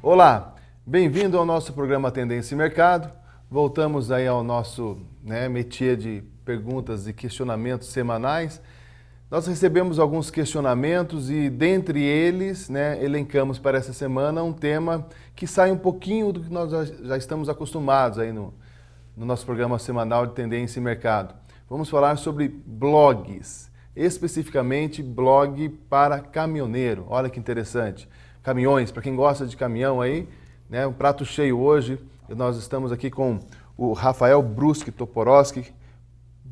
Olá, bem-vindo ao nosso programa Tendência e Mercado. Voltamos aí ao nosso métier de perguntas e questionamentos semanais. Nós recebemos alguns questionamentos e, dentre eles, elencamos para essa semana um tema que sai um pouquinho do que nós já estamos acostumados aí no nosso programa semanal de Tendência e Mercado. Vamos falar sobre blogs, especificamente blog para caminhoneiro. Olha que interessante. Caminhões, para quem gosta de caminhão aí, um prato cheio hoje. Nós estamos aqui com o Rafael Bruschi Toporowski.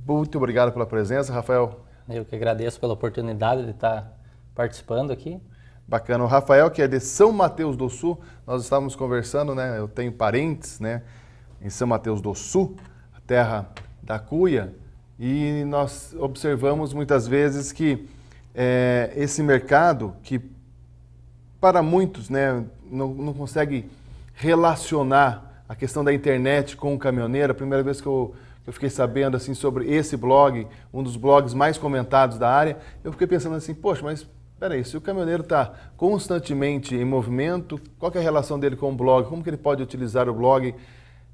Muito obrigado pela presença, Rafael. Eu que agradeço pela oportunidade de estar participando aqui. Bacana. O Rafael, que é de São Mateus do Sul, nós estávamos conversando, eu tenho parentes, em São Mateus do Sul, a terra da cuia, e nós observamos muitas vezes que esse mercado, que para muitos não consegue relacionar a questão da internet com o caminhoneiro. A primeira vez que eu fiquei sabendo assim, sobre esse blog, um dos blogs mais comentados da área, eu fiquei pensando assim, poxa, mas peraí, se o caminhoneiro está constantemente em movimento, qual que é a relação dele com o blog? Como que ele pode utilizar o blog?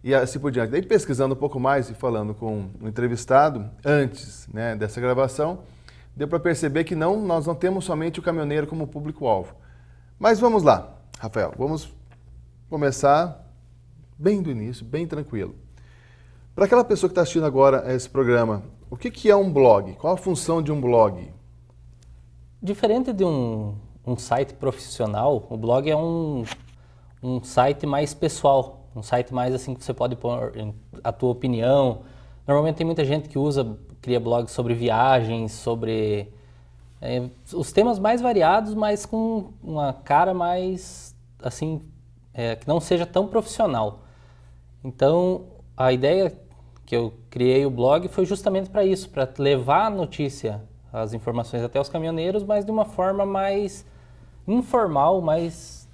E assim por diante. Daí, pesquisando um pouco mais e falando com um entrevistado antes dessa gravação, deu para perceber que nós não temos somente o caminhoneiro como público-alvo. Mas vamos lá, Rafael, vamos começar bem do início, bem tranquilo. Para aquela pessoa que está assistindo agora esse programa, o que é um blog? Qual a função de um blog? Diferente de um site profissional, o blog é um site mais pessoal, um site mais assim que você pode pôr a tua opinião. Normalmente tem muita gente que cria blogs sobre viagens, sobre os temas mais variados, mas com uma cara mais assim, que não seja tão profissional. Então, a ideia que eu criei o blog foi justamente para isso, para levar a notícia, as informações até os caminhoneiros, mas de uma forma mais informal, mais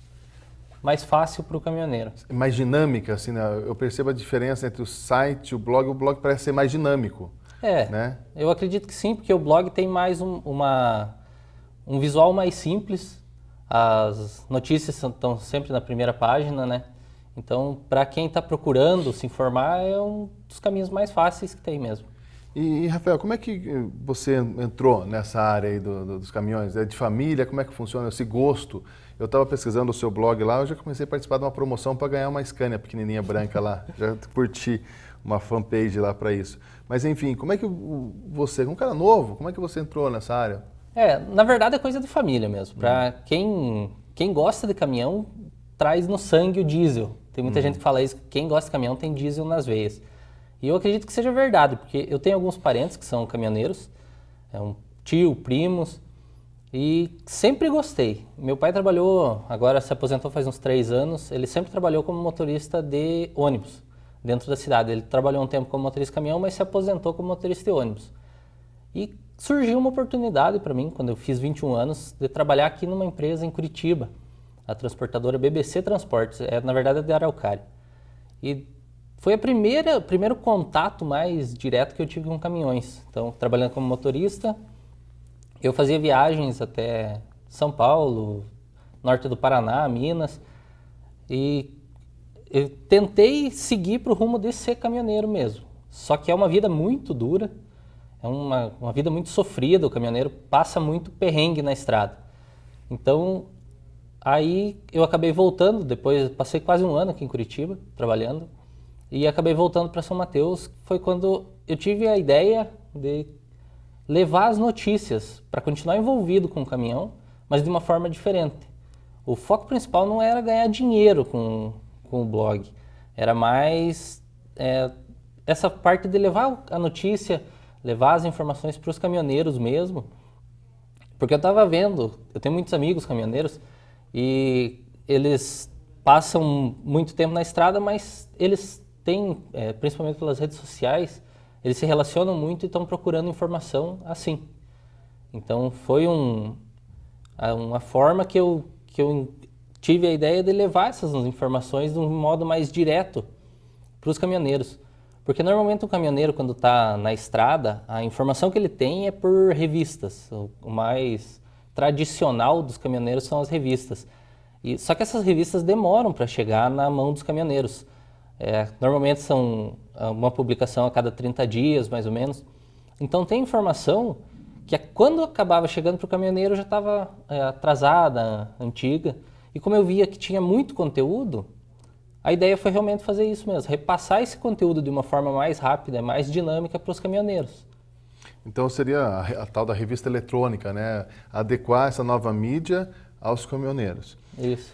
fácil para o caminhoneiro. Mais dinâmica, assim, eu percebo a diferença entre o site e o blog parece ser mais dinâmico. Eu acredito que sim, porque o blog tem mais um visual mais simples, as notícias estão sempre na primeira página, Então, para quem está procurando se informar, é um dos caminhos mais fáceis que tem mesmo. E Rafael, como é que você entrou nessa área aí dos caminhões? É de família? Como é que funciona esse gosto? Eu estava pesquisando o seu blog lá, eu já comecei a participar de uma promoção para ganhar uma Scania pequenininha branca lá. Já curti uma fanpage lá para isso. Mas enfim, como é que você, um cara novo, como é que você entrou nessa área? Na verdade é coisa de família mesmo. Para quem gosta de caminhão, traz no sangue o diesel. Tem muita gente que fala isso, que quem gosta de caminhão tem diesel nas veias. E eu acredito que seja verdade, porque eu tenho alguns parentes que são caminhoneiros, um tio, primos, e sempre gostei. Meu pai trabalhou, agora se aposentou faz uns 3 anos, ele sempre trabalhou como motorista de ônibus dentro da cidade. Ele trabalhou um tempo como motorista de caminhão, mas se aposentou como motorista de ônibus. E surgiu uma oportunidade para mim, quando eu fiz 21 anos, de trabalhar aqui numa empresa em Curitiba, a transportadora BBC Transportes, na verdade é de Araucária. E foi o primeiro contato mais direto que eu tive com caminhões. Então, trabalhando como motorista, eu fazia viagens até São Paulo, norte do Paraná, Minas, e eu tentei seguir para o rumo de ser caminhoneiro mesmo. Só que é uma vida muito dura, é uma vida muito sofrida, o caminhoneiro passa muito perrengue na estrada. Então, aí eu acabei voltando, depois passei quase 1 ano aqui em Curitiba, trabalhando, e acabei voltando para São Mateus. Foi quando eu tive a ideia de levar as notícias para continuar envolvido com o caminhão, mas de uma forma diferente. O foco principal não era ganhar dinheiro com o blog, era mais essa parte de levar a notícia, levar as informações para os caminhoneiros mesmo, porque eu estava vendo, eu tenho muitos amigos caminhoneiros e eles passam muito tempo na estrada, mas eles têm, principalmente pelas redes sociais, eles se relacionam muito e estão procurando informação assim. Então foi uma forma que eu tive a ideia de levar essas informações de um modo mais direto para os caminhoneiros. Porque normalmente o caminhoneiro, quando está na estrada, a informação que ele tem é por revistas. O mais tradicional dos caminhoneiros são as revistas. Só que essas revistas demoram para chegar na mão dos caminhoneiros. Normalmente são uma publicação a cada 30 dias, mais ou menos. Então tem informação que quando acabava chegando para o caminhoneiro já estava atrasada, antiga. E como eu via que tinha muito conteúdo, a ideia foi realmente fazer isso mesmo, repassar esse conteúdo de uma forma mais rápida, mais dinâmica para os caminhoneiros. Então seria a tal da revista eletrônica, né? Adequar essa nova mídia aos caminhoneiros. Isso.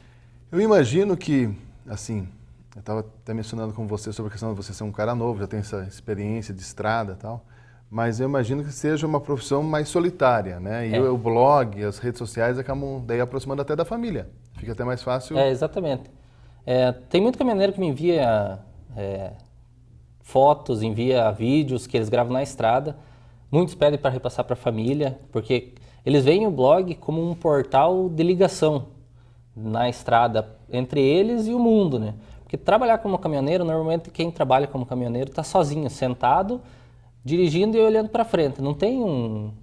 Eu imagino que, assim, eu estava até mencionando com você sobre a questão de você ser um cara novo, já tem essa experiência de estrada e tal, mas eu imagino que seja uma profissão mais solitária, né? E o blog, as redes sociais acabam daí aproximando até da família. Fica até mais fácil. Exatamente. Tem muito caminhoneiro que me envia fotos, envia vídeos que eles gravam na estrada. Muitos pedem para repassar para a família, porque eles veem o blog como um portal de ligação na estrada entre eles e o mundo, né? Porque trabalhar como caminhoneiro, normalmente quem trabalha como caminhoneiro está sozinho, sentado, dirigindo e olhando para frente. Não tem um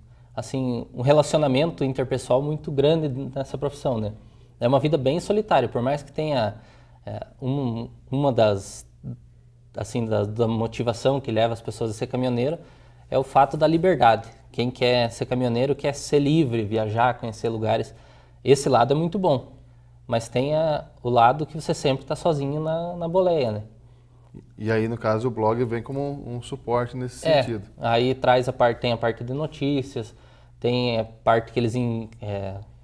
relacionamento interpessoal muito grande nessa profissão, né? É uma vida bem solitária, por mais que tenha uma da motivação que leva as pessoas a ser caminhoneiro, é o fato da liberdade. Quem quer ser caminhoneiro quer ser livre, viajar, conhecer lugares. Esse lado é muito bom, mas tem o lado que você sempre está sozinho na boleia, né? E aí, no caso, o blog vem como um suporte nesse sentido. Aí tem a parte de notícias, tem a parte que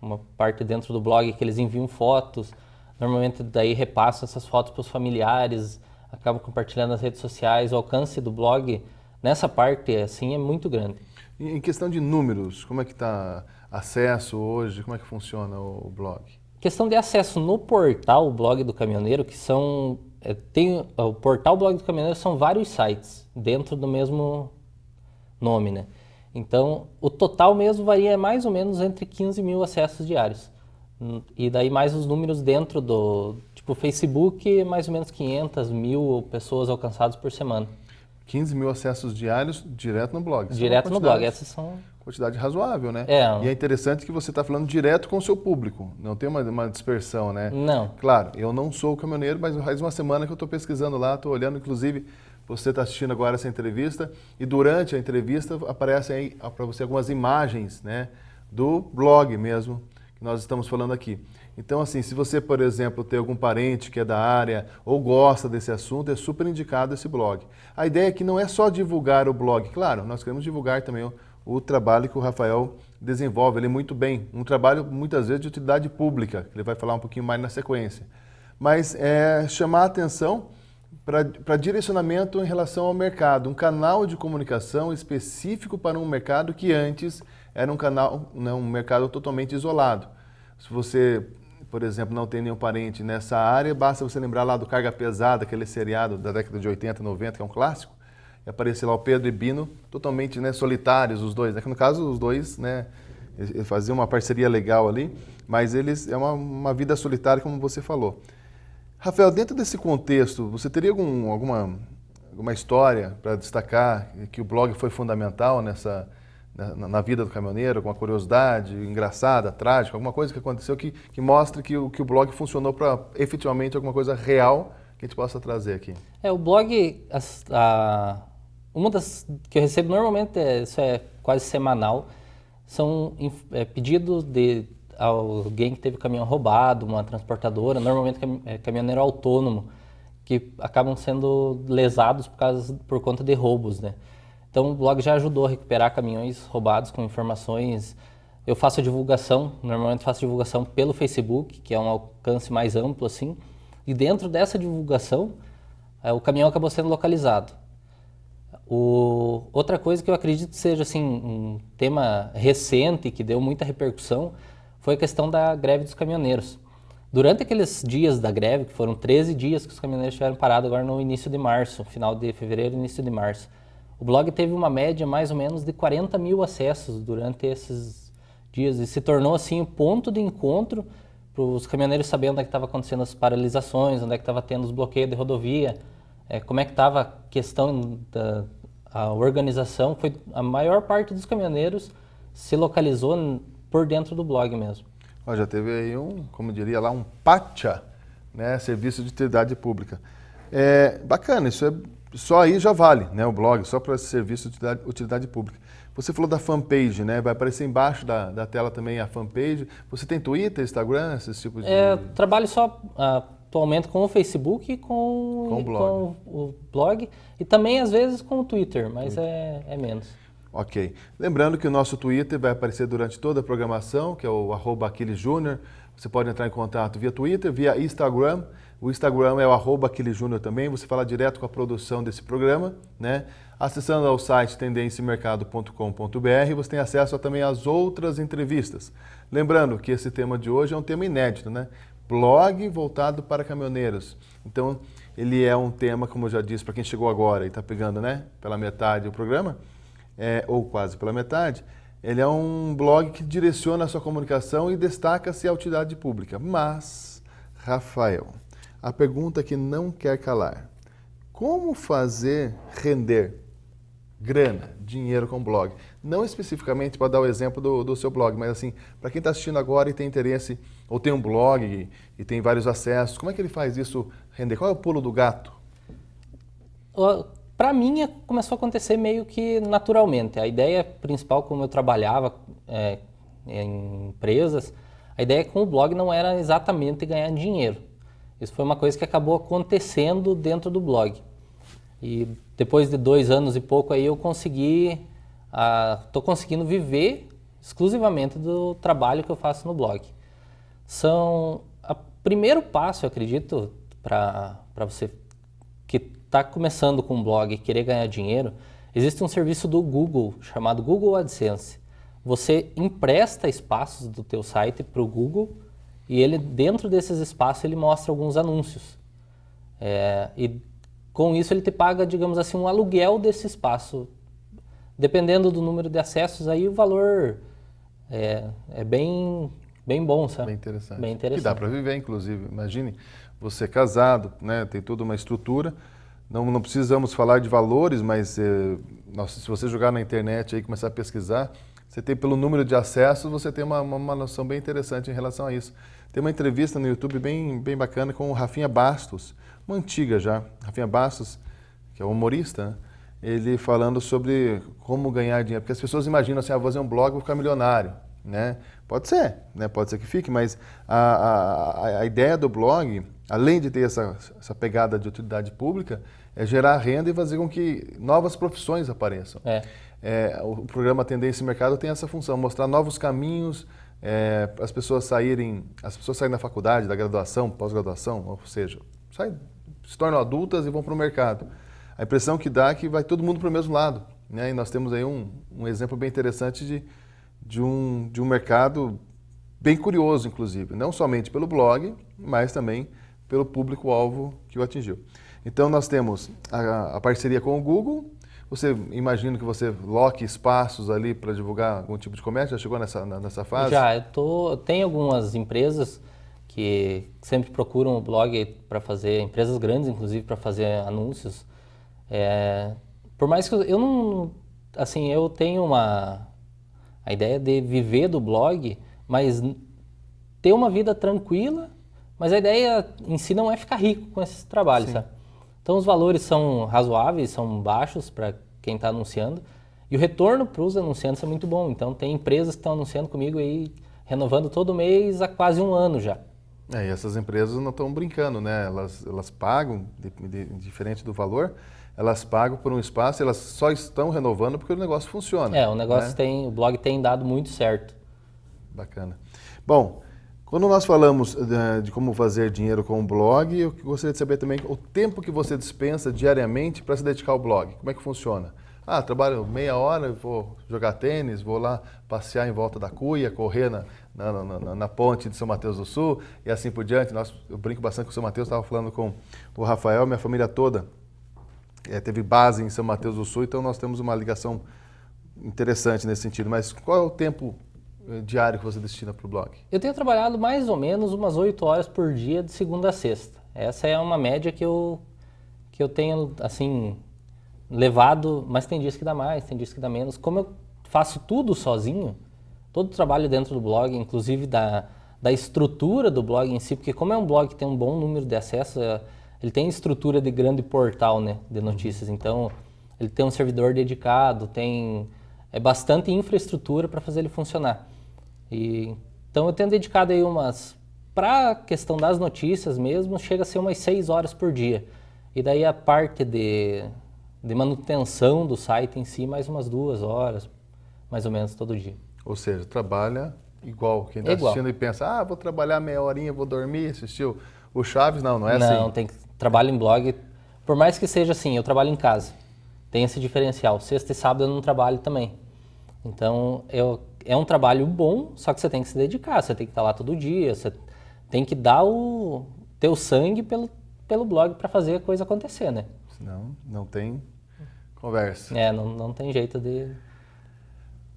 uma parte dentro do blog que eles enviam fotos. Normalmente daí repassam essas fotos para os familiares, acabam compartilhando nas redes sociais. O alcance do blog nessa parte assim é muito grande. Em questão de números, como é que está acesso hoje? Como é que funciona o blog? Questão de acesso no portal Blog do Caminhoneiro, que tem o portal Blog do Caminhoneiro, são vários sites dentro do mesmo nome, né? Então, o total mesmo varia mais ou menos entre 15 mil acessos diários. E daí mais os números dentro do Facebook, mais ou menos 500 mil pessoas alcançadas por semana. 15 mil acessos diários direto no blog. Direto no blog, essas são... Quantidade razoável, né? E é interessante que você está falando direto com o seu público, não tem uma dispersão, né? Não. Claro, eu não sou caminhoneiro, mas faz uma semana que eu estou pesquisando lá, estou olhando, inclusive, você está assistindo agora essa entrevista, e durante a entrevista aparecem aí para você algumas imagens, né, do blog mesmo, que nós estamos falando aqui. Então, assim, se você, por exemplo, tem algum parente que é da área ou gosta desse assunto, é super indicado esse blog. A ideia é que não é só divulgar o blog, claro, nós queremos divulgar também o trabalho que o Rafael desenvolve, ele muito bem, um trabalho muitas vezes de utilidade pública, que ele vai falar um pouquinho mais na sequência. Mas chamar a atenção para direcionamento em relação ao mercado, um canal de comunicação específico para um mercado que antes era um mercado totalmente isolado. Se você, por exemplo, não tem nenhum parente nessa área, basta você lembrar lá do Carga Pesada, aquele seriado da década de 80, 90, que é um clássico, e aparecer lá o Pedro e Bino, totalmente, né, solitários os dois. No caso, os dois, né, faziam uma parceria legal ali, mas é uma vida solitária, como você falou. Rafael, dentro desse contexto, você teria alguma história para destacar que o blog foi fundamental na vida do caminhoneiro, alguma curiosidade engraçada, trágica, alguma coisa que aconteceu que mostre que o blog funcionou para efetivamente alguma coisa real que a gente possa trazer aqui? O blog, uma das que eu recebo normalmente, isso é quase semanal, são pedidos de alguém que teve caminhão roubado, uma transportadora, normalmente caminhoneiro autônomo, que acabam sendo lesados por conta de roubos, né? Então o blog já ajudou a recuperar caminhões roubados com informações. Eu faço a divulgação, normalmente faço divulgação pelo Facebook, que é um alcance mais amplo assim, e dentro dessa divulgação o caminhão acabou sendo localizado. Outra coisa que eu acredito seja assim, um tema recente que deu muita repercussão foi a questão da greve dos caminhoneiros. Durante aqueles dias da greve, que foram 13 dias que os caminhoneiros estiveram parados agora no início de março, final de fevereiro, início de março, o blog teve uma média mais ou menos de 40 mil acessos durante esses dias e se tornou assim um ponto de encontro para os caminhoneiros saber onde é que estava acontecendo as paralisações, onde é que estava tendo os bloqueios de rodovia, como é que estava a questão a organização. A maior parte dos caminhoneiros se localizou por dentro do blog mesmo. Ó, já teve aí como diria lá, um PATCHA, né? Serviço de Utilidade Pública. Bacana, só aí já vale, né? O blog, só para esse serviço de utilidade pública. Você falou da fanpage, né? Vai aparecer embaixo da tela também a fanpage. Você tem Twitter, Instagram, esses tipos de... Trabalho só atualmente com o Facebook e com o blog. E também, às vezes, com o Twitter, mas é menos. Ok. Lembrando que o nosso Twitter vai aparecer durante toda a programação, que é o @AquilesJúnior. Você pode entrar em contato via Twitter, via Instagram. O Instagram é o @AquilesJúnior também. Você fala direto com a produção desse programa, né? Acessando ao site tendenciamercado.com.br, você tem acesso também às outras entrevistas. Lembrando que esse tema de hoje é um tema inédito, né? Blog voltado para caminhoneiros. Então, ele é um tema, como eu já disse, para quem chegou agora e está pegando, né, pela metade o programa, ou quase pela metade, ele é um blog que direciona a sua comunicação e destaca-se a utilidade pública. Mas, Rafael, a pergunta que não quer calar: como fazer render grana, dinheiro com blog? Não especificamente para dar o exemplo do seu blog, mas assim, para quem está assistindo agora e tem interesse, ou tem um blog e tem vários acessos, como é que ele faz isso render? Qual é o pulo do gato? Para mim, começou a acontecer meio que naturalmente. A ideia principal, como eu trabalhava em empresas, a ideia com o blog não era exatamente ganhar dinheiro. Isso foi uma coisa que acabou acontecendo dentro do blog. E depois de 2 anos e pouco aí eu estou conseguindo viver exclusivamente do trabalho que eu faço no blog. O primeiro passo, eu acredito, para você que está começando com um blog e querer ganhar dinheiro, existe um serviço do Google chamado Google AdSense. Você empresta espaços do teu site para o Google e ele, dentro desses espaços, ele mostra alguns anúncios. E com isso ele te paga, digamos assim, um aluguel desse espaço. Dependendo do número de acessos, aí o valor é bem bom, sabe? Bem interessante. Bem interessante. Que dá para viver, inclusive. Imagine, você casado, né, tem toda uma estrutura. Não precisamos falar de valores, mas se você jogar na internet e começar a pesquisar, você tem, pelo número de acessos, você tem uma noção bem interessante em relação a isso. Tem uma entrevista no YouTube bem bacana com o Rafinha Bastos, uma antiga já. Rafinha Bastos, que é um humorista, né? Ele falando sobre como ganhar dinheiro. Porque as pessoas imaginam assim, vou fazer um blog, vou ficar milionário, né? Pode ser, né? Pode ser que fique, mas a ideia do blog, além de ter essa pegada de utilidade pública, é gerar renda e fazer com que novas profissões apareçam. O programa Tendência Mercado tem essa função, mostrar novos caminhos, as pessoas saírem da faculdade, da graduação, pós-graduação, ou seja, se tornam adultas e vão para o mercado. A impressão que dá é que vai todo mundo para o mesmo lado, né? E nós temos aí um exemplo bem interessante de um mercado bem curioso, inclusive, não somente pelo blog, mas também pelo público-alvo que o atingiu. Então nós temos a parceria com o Google. Você imagina que você loque espaços ali para divulgar algum tipo de comércio? Já chegou nessa fase? Já, tem algumas empresas que sempre procuram o blog para fazer, empresas grandes inclusive, para fazer anúncios. Por mais que eu não, assim, eu tenho a ideia de viver do blog, mas ter uma vida tranquila, mas a ideia em si não é ficar rico com esses trabalhos, sabe? Então os valores são razoáveis, são baixos para quem está anunciando, e o retorno para os anunciantes é muito bom. Então tem empresas que estão anunciando comigo aí, renovando todo mês há quase 1 ano já. E essas empresas não estão brincando, né? Elas pagam, diferente do valor, elas pagam por um espaço, elas só estão renovando porque o negócio funciona. O negócio o blog tem dado muito certo. Bacana. Bom, quando nós falamos de como fazer dinheiro com o blog, eu gostaria de saber também o tempo que você dispensa diariamente para se dedicar ao blog. Como é que funciona? Trabalho meia hora, vou jogar tênis, vou lá passear em volta da cuia, correr na ponte de São Mateus do Sul e assim por diante. Eu brinco bastante com o São Mateus, estava falando com o Rafael, minha família toda teve base em São Mateus do Sul, então nós temos uma ligação interessante nesse sentido. Mas qual é o tempo diário que você destina para o blog? Eu tenho trabalhado mais ou menos umas 8 horas por dia, de segunda a sexta. Essa é uma média que eu tenho, assim, levado, mas tem dias que dá mais, tem dias que dá menos. Como eu faço tudo sozinho, todo o trabalho dentro do blog, inclusive da da estrutura do blog em si, porque como é um blog que tem um bom número de acessos, ele tem estrutura de grande portal, né, de notícias, então ele tem um servidor dedicado, tem bastante infraestrutura para fazer ele funcionar. Então eu tenho dedicado aí para a questão das notícias mesmo, chega a ser umas 6 horas por dia. E daí a parte de manutenção do site em si, mais umas 2 horas, mais ou menos, todo dia. Ou seja, trabalha igual. Quem está assistindo e pensa, vou trabalhar meia horinha, vou dormir, assistir o Chaves. Não é assim. Não, trabalho em blog. Por mais que seja assim, eu trabalho em casa. Tem esse diferencial. Sexta e sábado eu não trabalho também. Então, é um trabalho bom, só que você tem que se dedicar. Você tem que estar lá todo dia, você tem que dar o teu sangue pelo blog para fazer a coisa acontecer, né? Senão, não tem conversa. Não tem jeito de...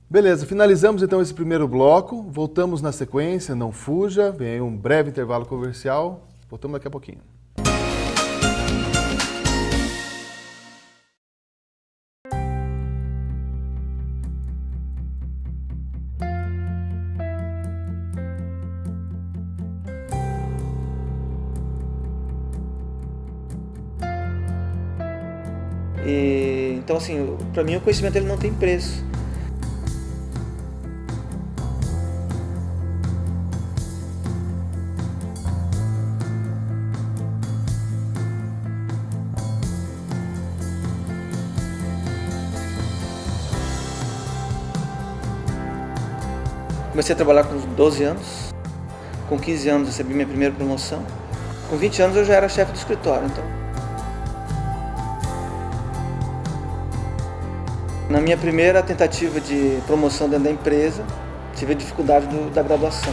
Beleza, finalizamos então esse primeiro bloco. Voltamos na sequência, não fuja. Vem aí um breve intervalo comercial. Voltamos daqui a pouquinho. Então, assim, para mim o conhecimento ele não tem preço. Comecei a trabalhar com 12 anos. Com 15 anos recebi minha primeira promoção. Com 20 anos eu já era chefe do escritório, então. Na minha primeira tentativa de promoção dentro da empresa, tive a dificuldade da graduação.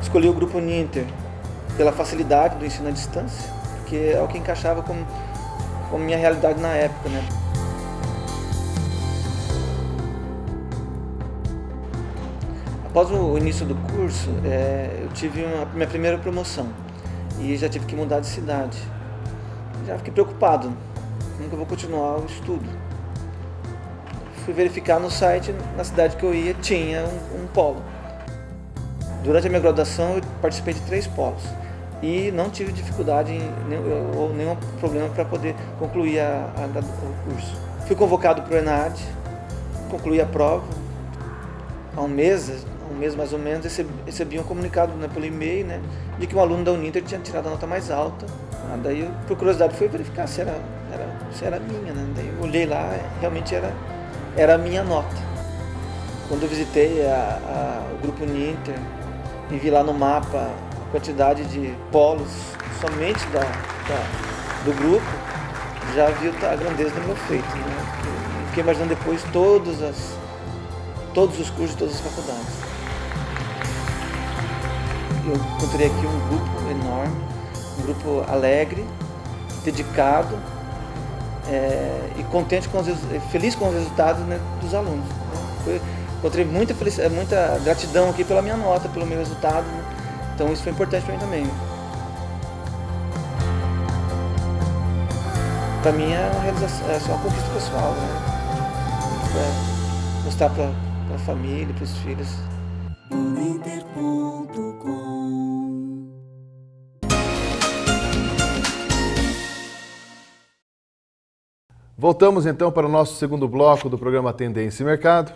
Escolhi o Grupo Ninter pela facilidade do ensino à distância, porque é o que encaixava com minha realidade na época, né? Após o início do curso, eu tive minha primeira promoção e já tive que mudar de cidade. Já fiquei preocupado. Como que eu vou continuar o estudo? Fui verificar no site, na cidade que eu ia, tinha um polo. Durante a minha graduação, eu participei de 3 polos e não tive dificuldade ou nenhum problema para poder concluir o curso. Fui convocado para o ENAD, concluí a prova. Há um mês mais ou menos, recebi um comunicado, né, pelo e-mail, né, de que um aluno da Uninter tinha tirado a nota mais alta. Daí, por curiosidade, fui verificar se era minha, né? Daí eu olhei lá, realmente era a minha nota. Quando eu visitei o Grupo Ninter e vi lá no mapa a quantidade de polos somente do grupo, já vi a grandeza do meu feito, né? Fiquei imaginando depois todos os cursos de todas as faculdades. Eu encontrei aqui um grupo enorme, um grupo alegre, dedicado e feliz com os resultados, né, dos alunos. Encontrei muita gratidão aqui pela minha nota, pelo meu resultado, né? Então isso foi importante para mim também. Para mim é uma realização, é só uma conquista pessoal, né? Mostrar para a família, para os filhos. Voltamos então para o nosso segundo bloco do programa Tendência e Mercado.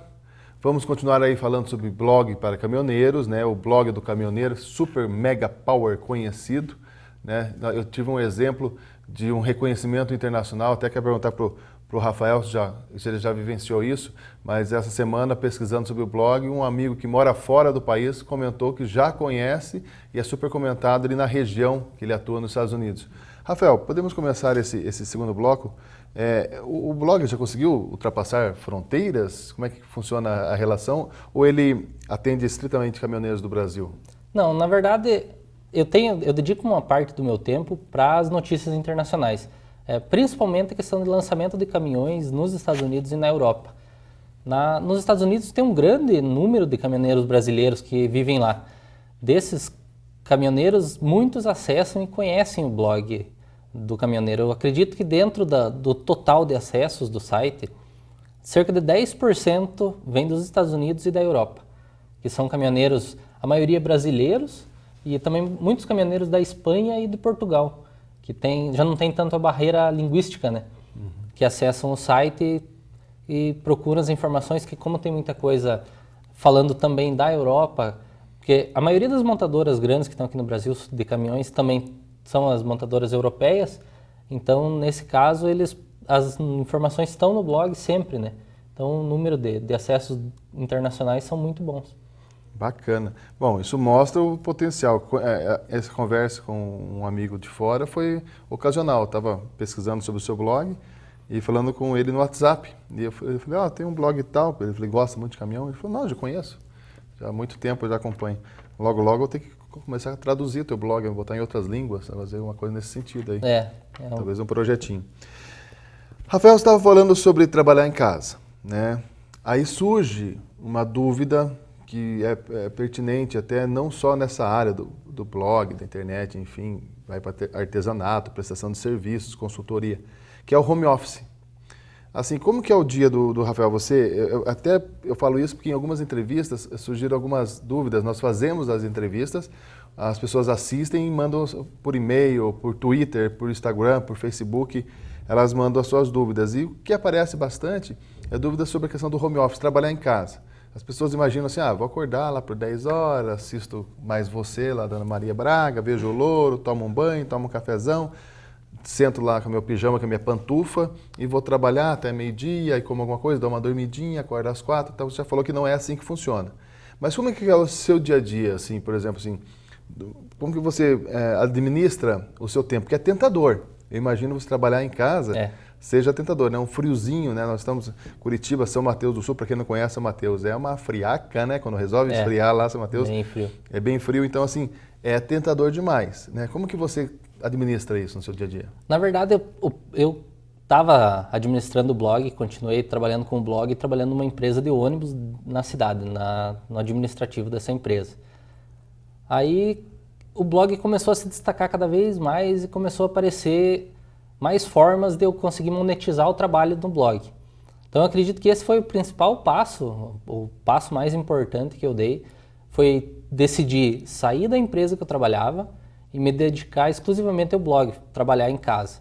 Vamos continuar aí falando sobre blog para caminhoneiros, né? O blog do caminhoneiro, super mega power conhecido, né? Eu tive um exemplo de um reconhecimento internacional, até quero perguntar para o Rafael se ele já vivenciou isso, mas essa semana, pesquisando sobre o blog, um amigo que mora fora do país comentou que já conhece e é super comentado ali na região que ele atua nos Estados Unidos. Rafael, podemos começar esse segundo bloco? O blog já conseguiu ultrapassar fronteiras? Como é que funciona a relação? Ou ele atende estritamente caminhoneiros do Brasil? Não, na verdade, eu dedico uma parte do meu tempo para as notícias internacionais. Principalmente a questão de lançamento de caminhões nos Estados Unidos e na Europa. Nos Estados Unidos tem um grande número de caminhoneiros brasileiros que vivem lá. Desses caminhoneiros, muitos acessam e conhecem o blog do caminhoneiro. Eu acredito que dentro do total de acessos do site, cerca de 10% vem dos Estados Unidos e da Europa, que são caminhoneiros a maioria brasileiros e também muitos caminhoneiros da Espanha e de Portugal, que já não tem tanto a barreira linguística, né? Que acessam o site e procuram as informações, que como tem muita coisa falando também da Europa, porque a maioria das montadoras grandes que estão aqui no Brasil de caminhões também são as montadoras europeias, então nesse caso as informações estão no blog sempre, né? Então o número de acessos internacionais são muito bons. Bacana. Bom, isso mostra o potencial. Essa conversa com um amigo de fora foi ocasional. Eu estava pesquisando sobre o seu blog e falando com ele no WhatsApp. E eu falei, tem um blog e tal. Ele falou, gosta muito de caminhão? Ele falou, não, já conheço. Já há muito tempo eu já acompanho. Logo eu vou ter que começar a traduzir o teu blog, botar em outras línguas, fazer uma coisa nesse sentido aí. Talvez um projetinho. Rafael, você estava falando sobre trabalhar em casa, né? Aí surge uma dúvida que é pertinente até não só nessa área do blog, da internet, enfim, vai para artesanato, prestação de serviços, consultoria, que é o home office. Assim, como que é o dia do Rafael? Eu falo isso porque em algumas entrevistas surgiram algumas dúvidas. Nós fazemos as entrevistas, as pessoas assistem e mandam por e-mail, por Twitter, por Instagram, por Facebook, elas mandam as suas dúvidas. E o que aparece bastante é dúvidas sobre a questão do home office, trabalhar em casa. As pessoas imaginam assim, vou acordar lá por 10 horas, assisto mais você lá da Ana Maria Braga, vejo o louro, tomo um banho, tomo um cafezão, sento lá com o meu pijama, com a minha pantufa e vou trabalhar até meio-dia, aí como alguma coisa, dou uma dormidinha, acordo às 4, então você já falou que não é assim que funciona. Mas como é que é o seu dia a dia, assim, por exemplo, assim, como que você administra o seu tempo? Porque é tentador. Eu imagino você trabalhar em casa... seja tentador, né? Um friozinho, né? Nós estamos em Curitiba, São Mateus do Sul, para quem não conhece São Mateus, é uma friaca, né? Quando resolve esfriar lá São Mateus. Bem frio. É bem frio, então assim, é tentador demais, né? Como que você administra isso no seu dia a dia? Na verdade, eu estava administrando o blog, continuei trabalhando com o blog e trabalhando numa empresa de ônibus na cidade, no administrativo dessa empresa. Aí o blog começou a se destacar cada vez mais e começou a aparecer mais formas de eu conseguir monetizar o trabalho no blog. Então eu acredito que esse foi o principal passo, o passo mais importante que eu dei, foi decidir sair da empresa que eu trabalhava e me dedicar exclusivamente ao blog, trabalhar em casa.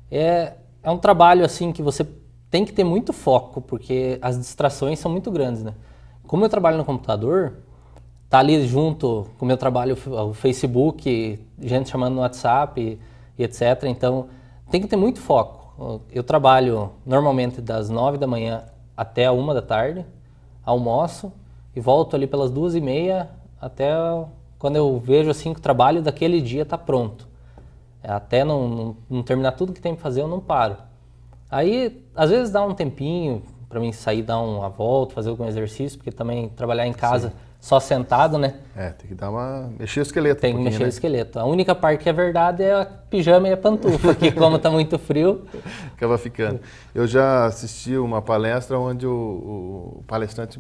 É um trabalho assim que você tem que ter muito foco, porque as distrações são muito grandes, né? Como eu trabalho no computador, tá ali junto com o meu trabalho o Facebook, gente chamando no WhatsApp e etc. Então tem que ter muito foco. Eu trabalho normalmente das 9 da manhã até a 1 da tarde, almoço e volto ali pelas 2h30 até quando eu vejo assim que o trabalho daquele dia está pronto. Até não terminar tudo que tem para fazer, eu não paro. Aí, às vezes dá um tempinho para mim sair, dar uma volta, fazer algum exercício, porque também trabalhar em casa só sentado, né? Tem que mexer o esqueleto. Tem que mexer o esqueleto. A única parte que é verdade é a pijama e a pantufa, que como está muito frio... Acaba ficando. Eu já assisti uma palestra onde o palestrante,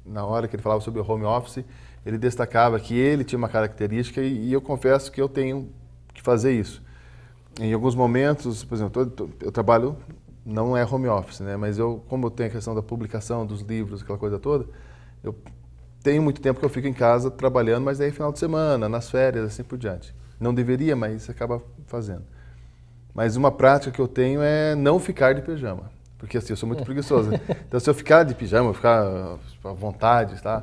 na hora que ele falava sobre o home office, ele destacava que ele tinha uma característica e eu confesso que eu tenho que fazer isso. Em alguns momentos, por exemplo, eu trabalho, não é home office, né? Mas como eu tenho a questão da publicação dos livros, aquela coisa toda, eu tenho muito tempo que eu fico em casa trabalhando, mas aí final de semana, nas férias, assim por diante. Não deveria, mas você acaba fazendo. Mas uma prática que eu tenho é não ficar de pijama, porque assim, eu sou muito preguiçoso. Então se eu ficar de pijama, ficar à vontade, tá?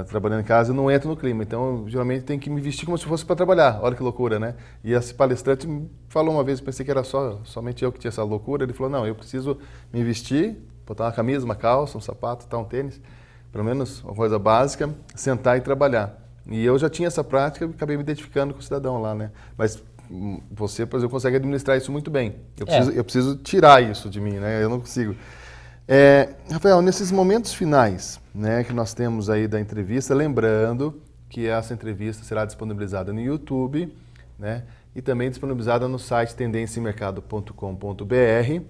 Trabalhando em casa, eu não entro no clima. Então, eu, geralmente, tenho que me vestir como se fosse para trabalhar. Olha que loucura, né? E esse palestrante me falou uma vez, eu pensei que era somente eu que tinha essa loucura. Ele falou, não, eu preciso me vestir, botar uma camisa, uma calça, um sapato, um tênis, pelo menos uma coisa básica, sentar e trabalhar. E eu já tinha essa prática e acabei me identificando com o cidadão lá, né? Mas você, por exemplo, consegue administrar isso muito bem. Eu preciso tirar isso de mim, né? Eu não consigo. Rafael, nesses momentos finais, né, que nós temos aí da entrevista, lembrando que essa entrevista será disponibilizada no YouTube, né, e também disponibilizada no site tendenciamercado.com.br,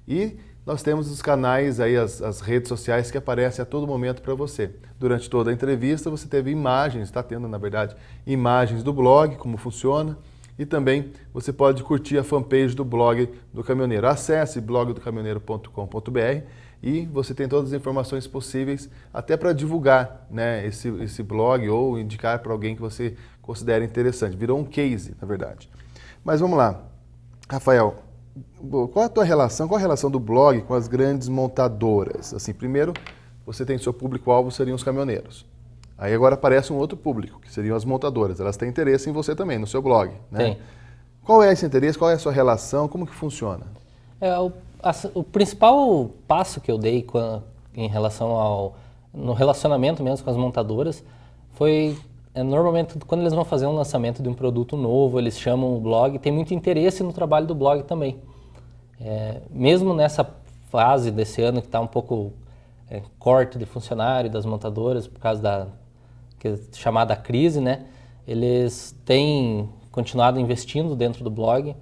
e nós temos os canais aí, as redes sociais que aparecem a todo momento para você. Durante toda a entrevista você teve imagens, está tendo na verdade imagens do blog, como funciona, e também você pode curtir a fanpage do Blog do Caminhoneiro. Acesse blogdocaminhoneiro.com.br e você tem todas as informações possíveis até para divulgar, né, esse blog ou indicar para alguém que você considera interessante. Virou um case, na verdade. Mas vamos lá. Rafael, qual a tua relação, qual a relação do blog com as grandes montadoras? Assim, primeiro, você tem seu público-alvo, seriam os caminhoneiros. Aí agora aparece um outro público, que seriam as montadoras. Elas têm interesse em você também, no seu blog, né? Tem. Qual é esse interesse? Qual é a sua relação? Como que funciona? O principal passo que eu dei em relação no relacionamento mesmo com as montadoras foi, normalmente, quando eles vão fazer um lançamento de um produto novo, eles chamam o blog, tem muito interesse no trabalho do blog também. Mesmo nessa fase desse ano que está um pouco corte de funcionário das montadoras por causa chamada crise, né? Eles têm continuado investindo dentro do blog.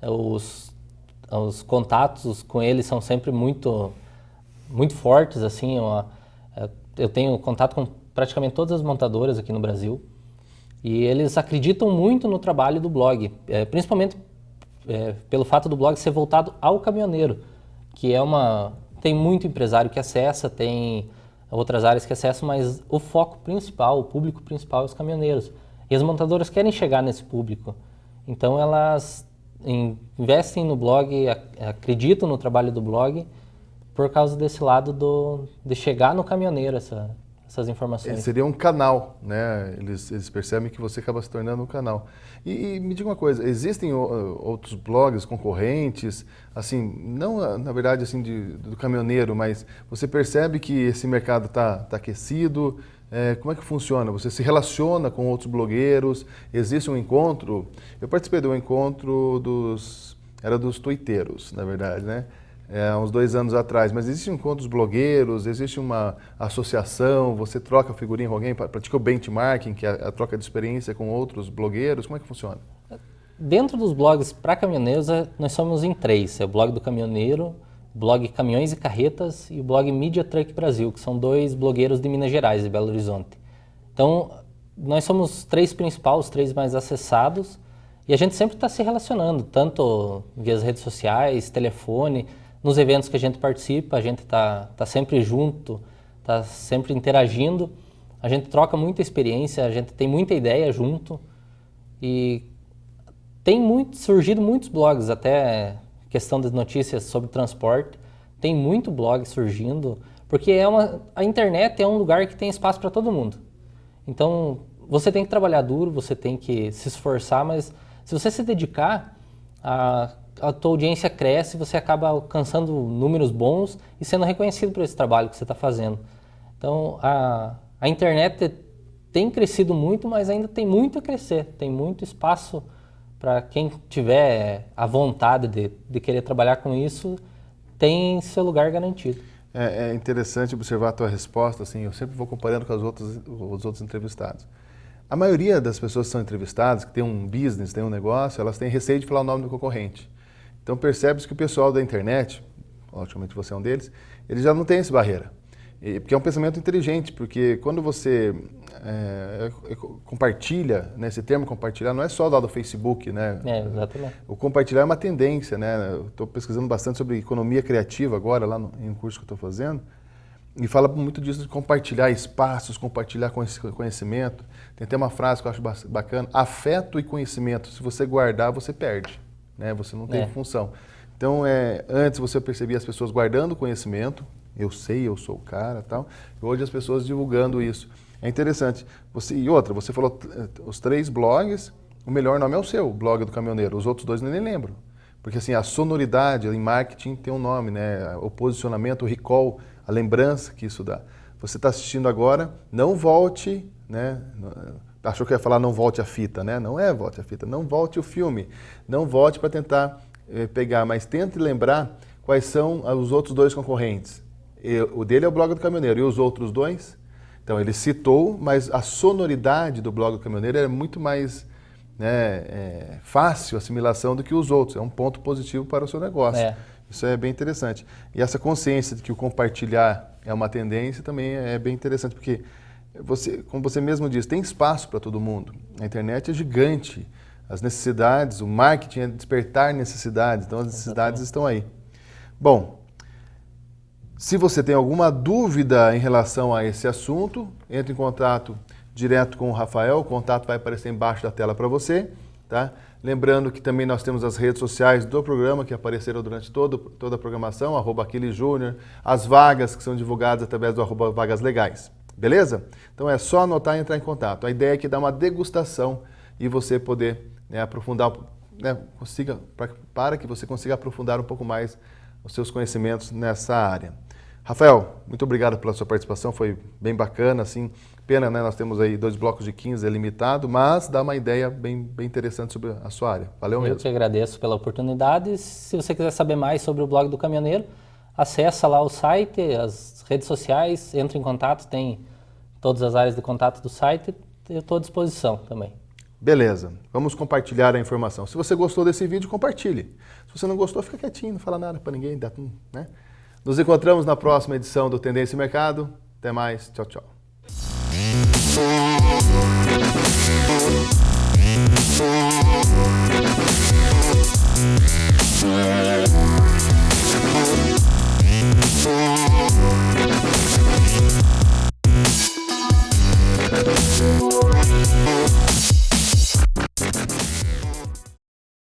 Os contatos com eles são sempre muito, muito fortes, assim. Eu tenho contato com praticamente todas as montadoras aqui no Brasil e eles acreditam muito no trabalho do blog, principalmente pelo fato do blog ser voltado ao caminhoneiro, que tem muito empresário que acessa, tem outras áreas que acessam, mas o foco principal, o público principal é os caminhoneiros. E as montadoras querem chegar nesse público. Então elas investem no blog, acreditam no trabalho do blog por causa desse lado de chegar no caminhoneiro essas informações. Seria um canal, né? Eles percebem que você acaba se tornando um canal. E me diga uma coisa, existem outros blogs concorrentes, assim, não na verdade assim do caminhoneiro, mas você percebe que esse mercado está aquecido? Como é que funciona? Você se relaciona com outros blogueiros? Existe um encontro? Eu participei de um encontro dos tuiteiros, na verdade, né? Há uns 2 anos atrás, mas existem encontros blogueiros, existe uma associação, você troca figurinha com alguém, pratica o benchmarking, que é a troca de experiência com outros blogueiros, como é que funciona? Dentro dos blogs para caminhoneiros, nós somos em 3, é o blog do caminhoneiro, o blog Caminhões e Carretas e o blog Media Truck Brasil, que são 2 blogueiros de Minas Gerais, de Belo Horizonte. Então, nós somos os 3 principais, os 3 mais acessados, e a gente sempre está se relacionando, tanto via as redes sociais, telefone. Nos eventos que a gente participa, a gente está sempre junto, está sempre interagindo, a gente troca muita experiência, a gente tem muita ideia junto e tem surgido muitos blogs, até questão de notícias sobre transporte, tem muito blog surgindo, porque a internet é um lugar que tem espaço para todo mundo. Então, você tem que trabalhar duro, você tem que se esforçar, mas se você se dedicar, a tua audiência cresce, você acaba alcançando números bons e sendo reconhecido por esse trabalho que você está fazendo. Então, a internet tem crescido muito, mas ainda tem muito a crescer, tem muito espaço para quem tiver a vontade de querer trabalhar com isso, tem seu lugar garantido. É interessante observar a tua resposta, assim, eu sempre vou comparando com os outros entrevistados. A maioria das pessoas que são entrevistadas, que tem um business, tem um negócio, elas têm receio de falar o nome do concorrente. Então percebe-se que o pessoal da internet, logicamente você é um deles, ele já não tem essa barreira. Porque é um pensamento inteligente, porque quando você compartilha, né, esse termo compartilhar não é só lá do Facebook, né? Exatamente. O compartilhar é uma tendência, né? Eu estou pesquisando bastante sobre economia criativa agora, lá em um curso que eu estou fazendo, e fala muito disso de compartilhar espaços, compartilhar conhecimento. Tem até uma frase que eu acho bacana, afeto e conhecimento, se você guardar, você perde. Né? Você não tem função. Então, antes você percebia as pessoas guardando conhecimento, eu sei, eu sou o cara, tal. E hoje as pessoas divulgando isso. É interessante. Você falou os 3 blogs, o melhor nome é o seu, o blog do caminhoneiro. Os outros 2 eu nem lembro. Porque assim, a sonoridade em marketing tem um nome, né? O posicionamento, o recall, a lembrança que isso dá. Você está assistindo agora, não volte, né? Achou que ia falar não volte a fita, né? Não é volte a fita, não volte o filme. Não volte para tentar pegar, mas tente lembrar quais são os outros 2 concorrentes. O dele é o blog do caminhoneiro, e os outros 2? Então ele citou, mas a sonoridade do blog do caminhoneiro é muito mais fácil a assimilação do que os outros. É um ponto positivo para o seu negócio. Isso é bem interessante. E essa consciência de que o compartilhar é uma tendência também é bem interessante, porque como você mesmo disse, tem espaço para todo mundo. A internet é gigante. as necessidades, o marketing é despertar necessidades, então as necessidades estão aí. Bom, se você tem alguma dúvida em relação a esse assunto, entre em contato direto com o Rafael, o contato vai aparecer embaixo da tela para você, tá? Lembrando que também nós temos as redes sociais do programa que apareceram durante toda a programação, @AquileJúnior, as vagas que são divulgadas através do @VagasLegais, beleza? Então é só anotar e entrar em contato. A ideia é que dá uma degustação e você poder aprofundar, para que você consiga aprofundar um pouco mais os seus conhecimentos nessa área. Rafael, muito obrigado pela sua participação, foi bem bacana, assim, pena, né? Nós temos aí 2 blocos de 15, é limitado, mas dá uma ideia bem interessante sobre a sua área. Valeu mesmo. Eu que agradeço pela oportunidade. Se você quiser saber mais sobre o blog do caminhoneiro, acessa lá o site, as redes sociais, entre em contato, tem todas as áreas de contato do site, eu estou à disposição também. Beleza, vamos compartilhar a informação. Se você gostou desse vídeo, compartilhe. Se você não gostou, fica quietinho, não fala nada para ninguém, né? Nos encontramos na próxima edição do Tendência e Mercado. Até mais, tchau, tchau.